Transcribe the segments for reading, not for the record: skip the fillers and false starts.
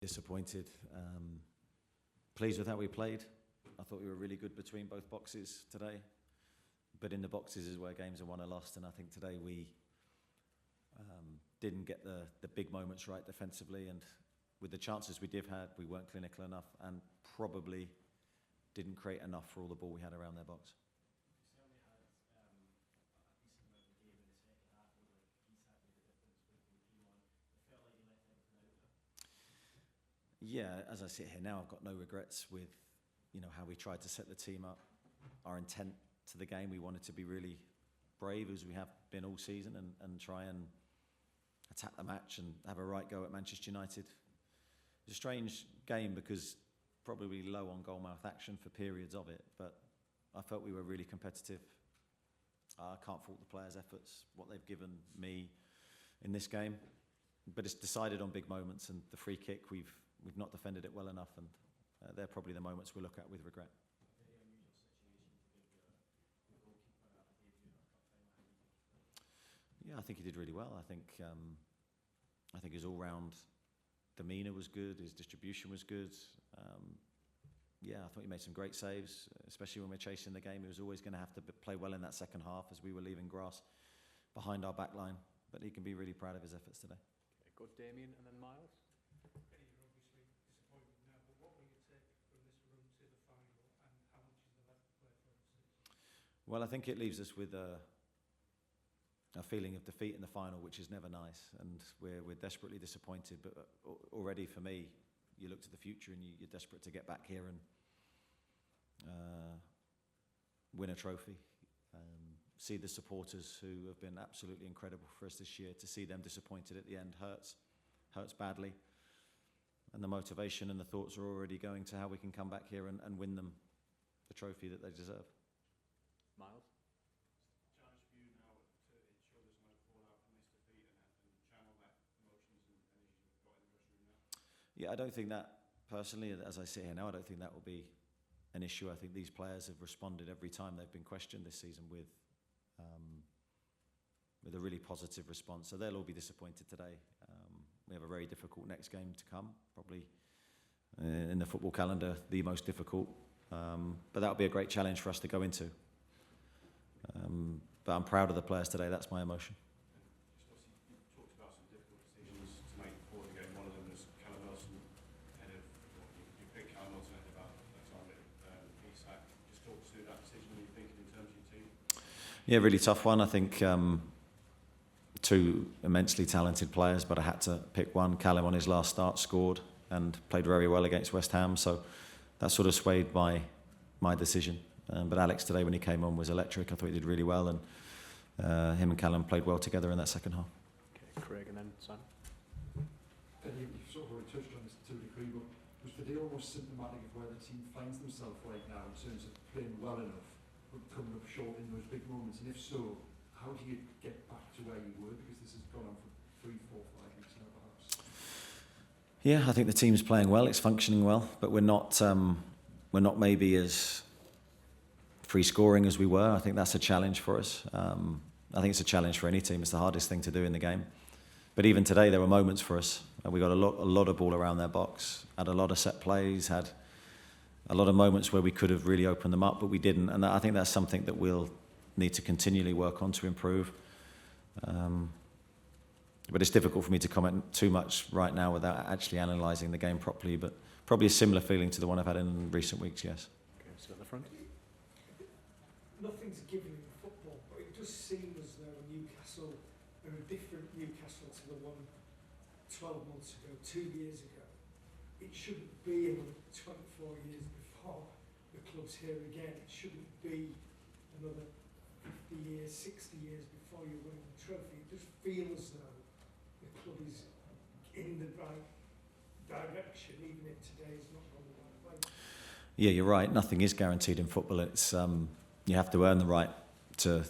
Disappointed. Pleased with how we played. I thought we were really good between both boxes today. But in the boxes is where games are won or lost, and I think today we didn't get the big moments right defensively, and with the chances we did have, we weren't clinical enough and probably didn't create enough for all the ball we had around their box. Yeah, as I sit here now, I've got no regrets with, how we tried to set the team up. Our intent to the game, we wanted to be really brave as we have been all season and try and attack the match and have a right go at Manchester United. It's a strange game because probably low on goalmouth action for periods of it, but I felt we were really competitive. I can't fault the players' efforts, what they've given me in this game, but it's decided on big moments, and the free kick, we've not defended it well enough, and they're probably the moments we look at with regret. Yeah, I think he did really well. I think his all-round demeanour was good. His distribution was good. I thought he made some great saves, especially when we're chasing the game. He was always going to have to play well in that second half as we were leaving grass behind our back line. But he can be really proud of his efforts today. Okay, good, Damien, and then Miles. Well, I think it leaves us with a feeling of defeat in the final, which is never nice, and we're desperately disappointed. But already, for me, you look to the future and you're desperate to get back here and win a trophy. See the supporters who have been absolutely incredible for us this year. To see them disappointed at the end hurts badly. And the motivation and the thoughts are already going to how we can come back here and win them the trophy that they deserve. Miles? Challenge for you now to ensure there's no fallout from this defeat and channel that emotions and energy you've got in the dressing room now? Yeah, I don't think that, personally, as I sit here now, I don't think that will be an issue. I think these players have responded every time they've been questioned this season with a really positive response. So they'll all be disappointed today. We have a very difficult next game to come, probably in the football calendar, the most difficult. But that'll be a great challenge for us to go into. But I'm proud of the players today. That's my emotion. You talked about some difficult decisions to make before the game. One of them was Callum Wilson ahead of, you picked Callum Wilson ahead of that target, Isak. Just talk us through that decision and you're thinking in terms of your team. Yeah, really tough one. I think two immensely talented players, but I had to pick one. Callum on his last start scored and played very well against West Ham, so that sort of swayed my decision. But Alex today, when he came on, was electric. I thought he did really well, and him and Callum played well together in that second half. Okay, Craig, and then Sam. You've sort of already touched on this to a degree, but was today almost symptomatic of where the team finds themselves right now in terms of playing well enough, but coming up short in those big moments? And if so, how do you get back to where you were? Because this has gone on for 3, 4, 5 weeks now, perhaps. Yeah, I think the team's playing well. It's functioning well, but we're not maybe as free scoring as we were. I think that's a challenge for us. I think it's a challenge for any team. It's the hardest thing to do in the game. But even today, there were moments for us. We got a lot of ball around their box, had a lot of set plays, had a lot of moments where we could have really opened them up, but we didn't. And I think that's something that we'll need to continually work on to improve. But it's difficult for me to comment too much right now without actually analysing the game properly. But probably a similar feeling to the one I've had in recent weeks, yes. Okay, so at the front. Nothing's given in football, but it does seem as though Newcastle are a different Newcastle to the one 12 months ago, 2 years ago. It shouldn't be another 24 years before the club's here again. It shouldn't be another 50 years, 60 years before you're winning the trophy. It just feels as though the club is in the right direction, even if today is not on the right way. Yeah, you're right. Nothing is guaranteed in football. It's you have to earn the right to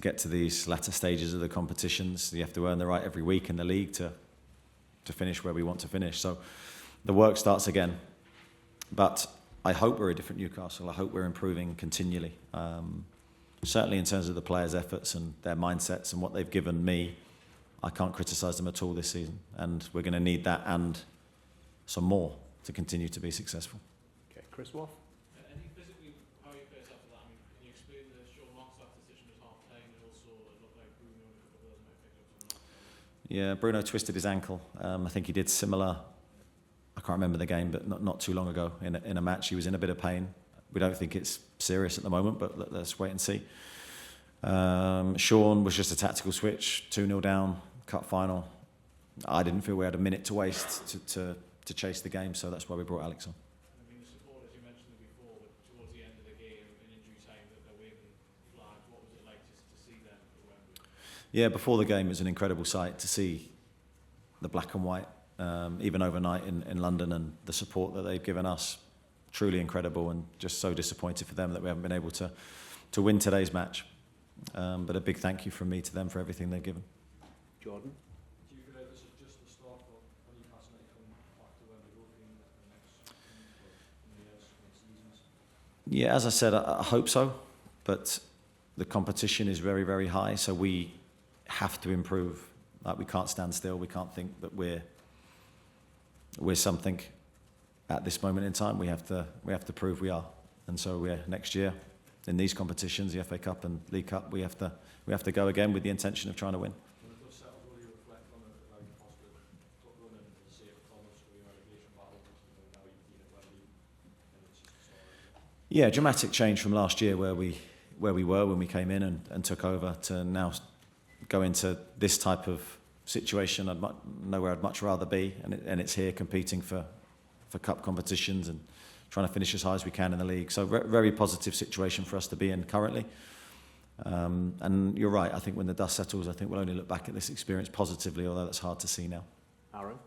get to these latter stages of the competitions. You have to earn the right every week in the league to finish where we want to finish. So the work starts again. But I hope we're a different Newcastle. I hope we're improving continually. Certainly in terms of the players' efforts and their mindsets and what they've given me, I can't criticise them at all this season. And we're going to need that and some more to continue to be successful. Okay, Chris Waff. And you physically, how you faced after that? I mean, can you explain the Sean Longstaff decision at half time, and also it looked like Bruno and a couple of others might have picked up some. Yeah, Bruno twisted his ankle. I think he did similar. I can't remember the game, but not too long ago in a match. He was in a bit of pain. We don't think it's serious at the moment, but let's wait and see. Sean was just a tactical switch, 2-0 down, cup final. I didn't feel we had a minute to waste to chase the game, so that's why we brought Alex on. I mean, the supporters, you mentioned it before, but towards the end of the game, in injury time, that they're waving flags. What was it like to see them at Wembley? Yeah, before the game it was an incredible sight to see the black and white, even overnight in London, and the support that they've given us. Truly incredible, and just so disappointed for them that we haven't been able to win today's match. But a big thank you from me to them for everything they've given. Jordan. Do you feel like this is just the start for Newcastle to come back to where they go in the next seasons? Yeah, as I said, I hope so, but the competition is very, very high, so we have to improve. Like, we can't stand still. We can't think that we're something at this moment in time. We have to prove we are, and so we're next year in these competitions, the FA Cup and League Cup. We have to go again with the intention of trying to win. When it does settle, will you reflect on it like possibly running into the Saif Rubie relegation battle? Now you've been at Wembley, and it's just sorry. Yeah, dramatic change from last year where we were when we came in and took over, to now go into this type of situation. Nowhere I'd much rather be, and it's here competing for cup competitions and trying to finish as high as we can in the league. So very positive situation for us to be in currently. And you're right, I think when the dust settles, I think we'll only look back at this experience positively, although that's hard to see now. Aaron.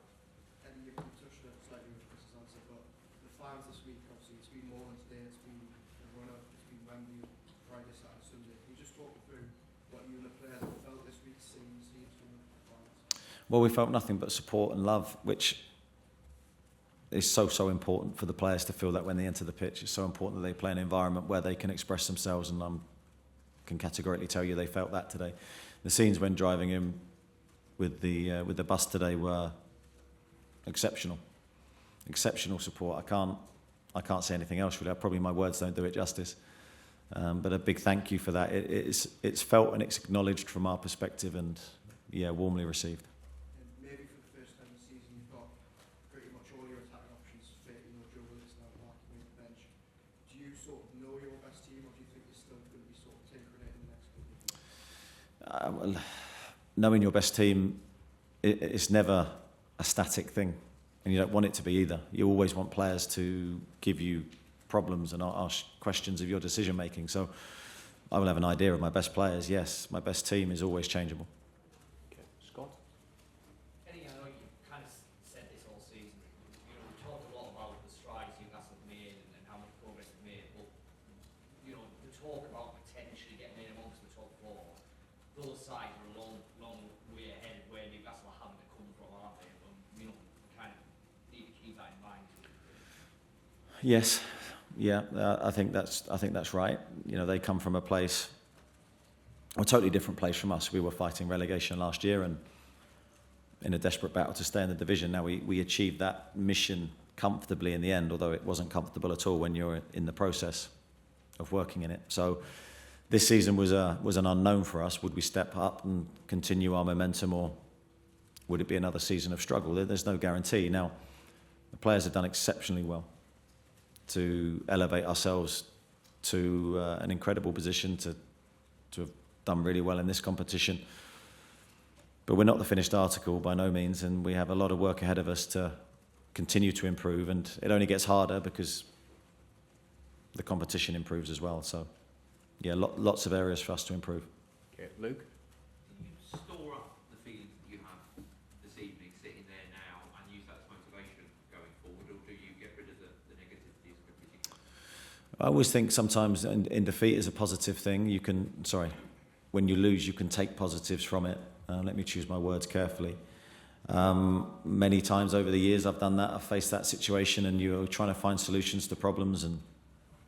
And you touched on it slightly with Chris's answer, but the fans this week, obviously, it's been more than today, it's been the run-up, it's been Wembley, Friday, Saturday, Sunday. Can you just talk through what you and the players have felt this week, seeing from the fans? Well, we felt nothing but support and love, which is so important for the players to feel that when they enter the pitch. It's so important that they play in an environment where they can express themselves, and I can categorically tell you they felt that today. The scenes when driving in with the bus today were exceptional support. I can't say anything else really. Probably my words don't do it justice. But a big thank you for that. It's felt and it's acknowledged from our perspective, and yeah, warmly received. And maybe for the first time this season, you've got pretty much all your attacking options fit. You know, Joe Willis now back on the bench. Do you sort of know your best team, or do you think you're still going to be sort of tinkering it in the next couple of years? Well, knowing your best team, it's never a static thing, and you don't want it to be either. You always want players to give you problems and ask questions of your decision making. So I will have an idea of my best players. Yes, my best team is always changeable. Okay, Scott. Eddie, I know you kind of said this all season. You know, we talked a lot about the strides Newcastle have made and how much progress they've made, but you know, the talk about potentially getting in amongst the top four, those sides are a long way ahead of where Newcastle are having to come from, aren't they? And, you know, kind of need to keep that in mind. Yes, yeah, I think that's right. You know, they come from a place, a totally different place from us. We were fighting relegation last year and in a desperate battle to stay in the division. Now we achieved that mission comfortably in the end, although it wasn't comfortable at all when you're in the process of working in it. So this season was an unknown for us. Would we step up and continue our momentum, or would it be another season of struggle? There's no guarantee. Now, the players have done exceptionally well to elevate ourselves to an incredible position, to have done really well in this competition. But we're not the finished article by no means, and we have a lot of work ahead of us to continue to improve, and it only gets harder because the competition improves as well. So yeah, lots of areas for us to improve. Okay, Luke. Do you store up the feelings that you have this evening sitting there now and use that as motivation going forward, or do you get rid of the negativities quickly? I always think sometimes in defeat is a positive thing. When you lose, you can take positives from it. Let me choose my words carefully. Many times over the years I've done that. I've faced that situation, and you're trying to find solutions to problems and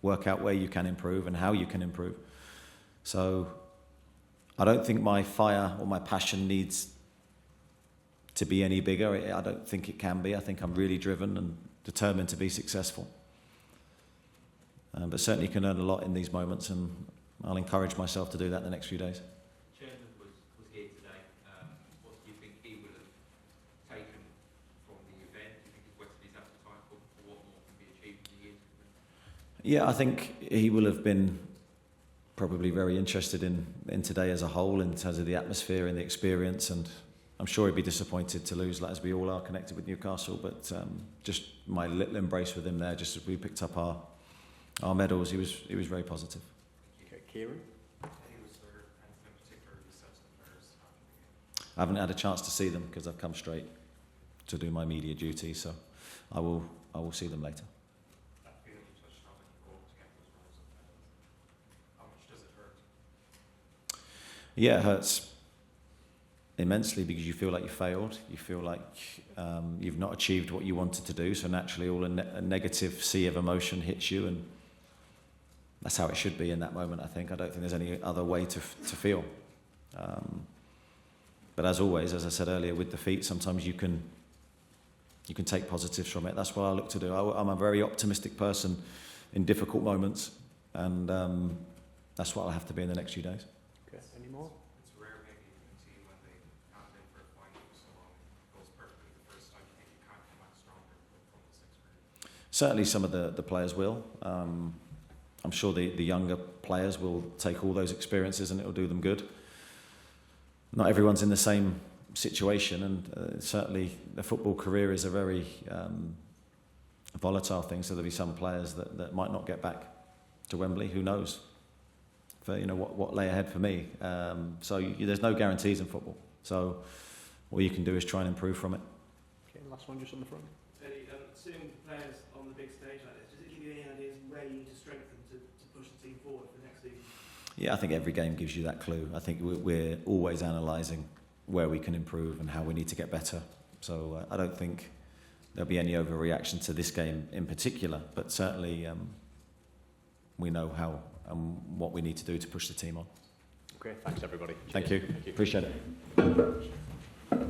work out where you can improve and how you can improve. So I don't think my fire or my passion needs to be any bigger. I don't think it can be. I think I'm really driven and determined to be successful. But certainly you can earn a lot in these moments, and I'll encourage myself to do that in the next few days. Chairman was here today. What do you think he would have taken from the event? Do you think it's Wesley's appetite for what more can be achieved in the years to come? Yeah, I think he will have been probably very interested in today as a whole, in terms of the atmosphere and the experience, and I'm sure he'd be disappointed to lose, as we all are, connected with Newcastle. But just my little embrace with him there, just as we picked up our medals, he was very positive. Okay, Kieran. I haven't had a chance to see them because I've come straight to do my media duty, so I will see them later. That feeling you touched on when you brought to get those roles of medals, how much does it hurt? Yeah, it hurts immensely because you feel like you failed. You feel like you've not achieved what you wanted to do, so naturally all a negative sea of emotion hits you, and that's how it should be in that moment, I think. I don't think there's any other way to feel. But as always, as I said earlier, with defeat, sometimes you can take positives from it. That's what I look to do. I'm a very optimistic person in difficult moments, and that's what I'll have to be in the next few days. Okay, any more? It's rare maybe in a team when they can't win for a final for so long. It goes perfectly the first time. You think you can't come back stronger from this experience? Certainly some of the players will. I'm sure the younger players will take all those experiences and it will do them good. Not everyone's in the same situation, and certainly the football career is a very volatile thing, so there'll be some players that might not get back to Wembley. Who knows? For what lay ahead for me. So there's no guarantees in football. So all you can do is try and improve from it. Okay, last one just on the front. Eddie, seeing players on the big stage like this, does it give you any ideas where you need to strengthen to push the team forward for next season? Yeah, I think every game gives you that clue. I think we're always analysing where we can improve and how we need to get better. So I don't think there'll be any overreaction to this game in particular, but certainly we know how and what we need to do to push the team on. Okay, thanks everybody. Thank Cheers. you. Thank you. Appreciate it.